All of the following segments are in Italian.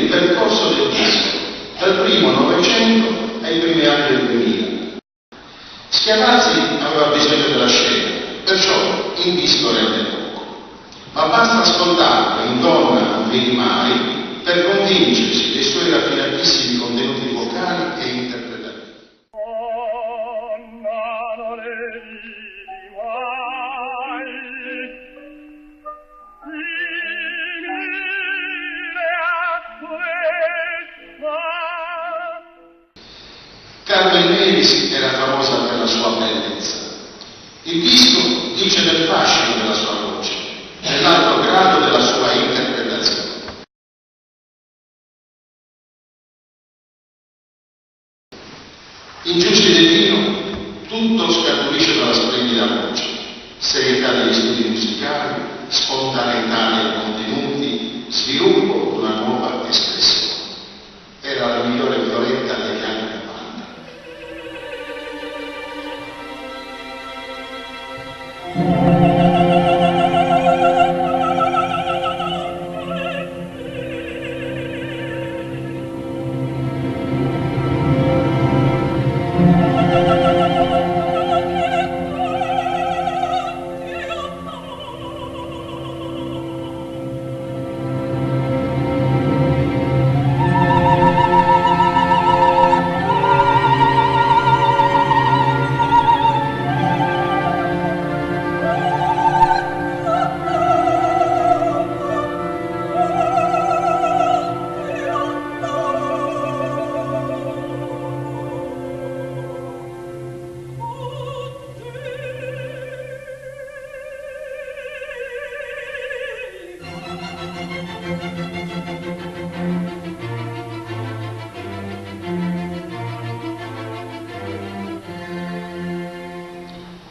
il percorso del disco, dal primo Novecento ai primi anni del 2000. Schiavazzi aveva bisogno della scena, perciò il disco rende poco, ma basta ascoltarlo in donna con vedi mari per convincersi dei suoi raffinatissimi contenuti vocali e interpretativi. Carmen Melis era famosa per la sua bellezza. Il disco dice del fascino della sua voce, dell'alto grado della sua interpretazione. In Giusti del Vino tutto scaturisce dalla splendida voce, serietà degli studi musicali, spontaneità nei contenuti, sviluppo di una nuova espressione. Era la migliore Violetta degli anni 90.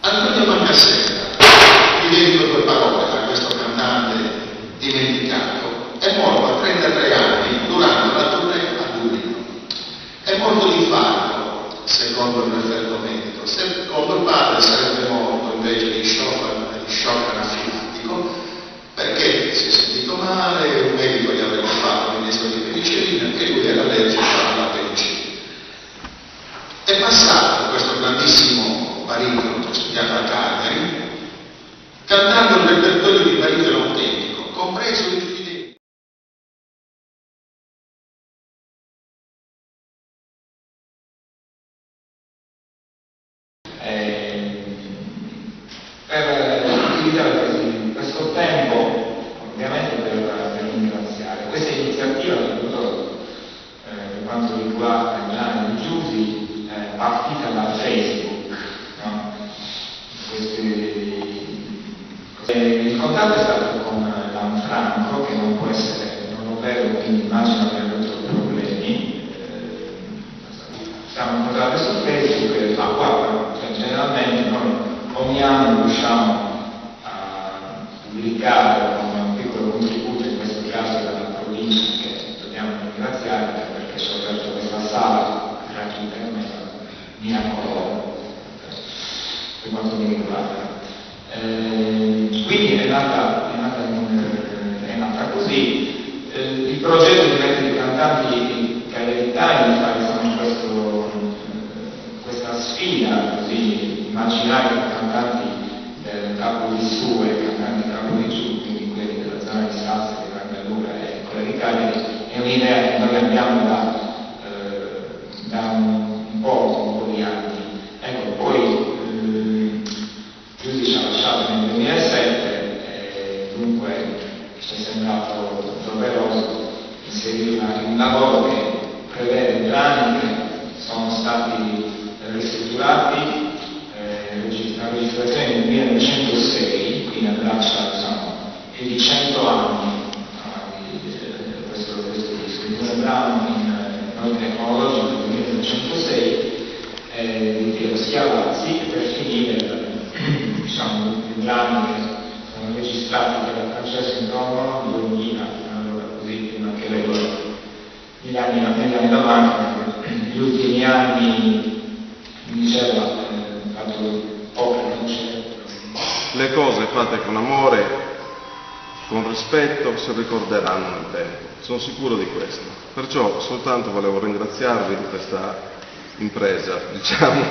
Antonio Mancasera, vivendo due parole da questo cantante dimenticato, è morto a 33 anni durante la tournée a Dublino. È morto di infarto, secondo il referto medico. Secondo il padre sarebbe morto invece di shock anafilattico, perché si è sentito male, un medico gli aveva fatto l'innesto di penicillina e lui era allergico alla penicillina. È passato questo grandissimo baritono studiato a Cagliari, cantando il repertorio di baritono autentico, compreso il Fidei. Per utilizzare questo tempo, ovviamente per ringraziare. Questa iniziativa, soprattutto per quanto riguarda il Gianni di Giusi, è partita da Facebook. Il contatto è stato con Lanfranco, che non può essere non ovvero, quindi immagino abbia avuto problemi. Siamo incontrati su Facebook, ma qua generalmente noi ogni anno riusciamo a pubblicare un piccolo contributo, in questo caso dalla provincia, che dobbiamo ringraziare perché ci ha aperto questa sala gratuita miracolosa per quanto mi riguarda. Quindi è nata così. Il progetto di mettere i cantanti cagliaritani, fare questa sfida, così immaginare i cantanti del Capo di Su e i cantanti del Capo di Giù, quindi quelli della zona di Salsa, di Grandalura e quella di Cagliari, è un'idea che noi abbiamo da un po' di anni. Ecco, poi Giusi ci ha lasciato nel 2007 e dunque ci è sembrato doveroso inserire un lavoro che prevede brani che sono stati ristrutturati, la registrazione nel 1906, quindi abbraccia più di 100 anni questo disco, di un brano in ordine cronologico del 1906 di Piero Schiavazzi, e per finire i brani che sono registrati da Francesco Introno nel 2000, allora così prima che negli anni 90, negli ultimi anni, mi diceva, fatto poche luce. Le cose fatte con amore con rispetto, si ricorderanno nel tempo. Sono sicuro di questo. Perciò soltanto volevo ringraziarvi di questa impresa, diciamo,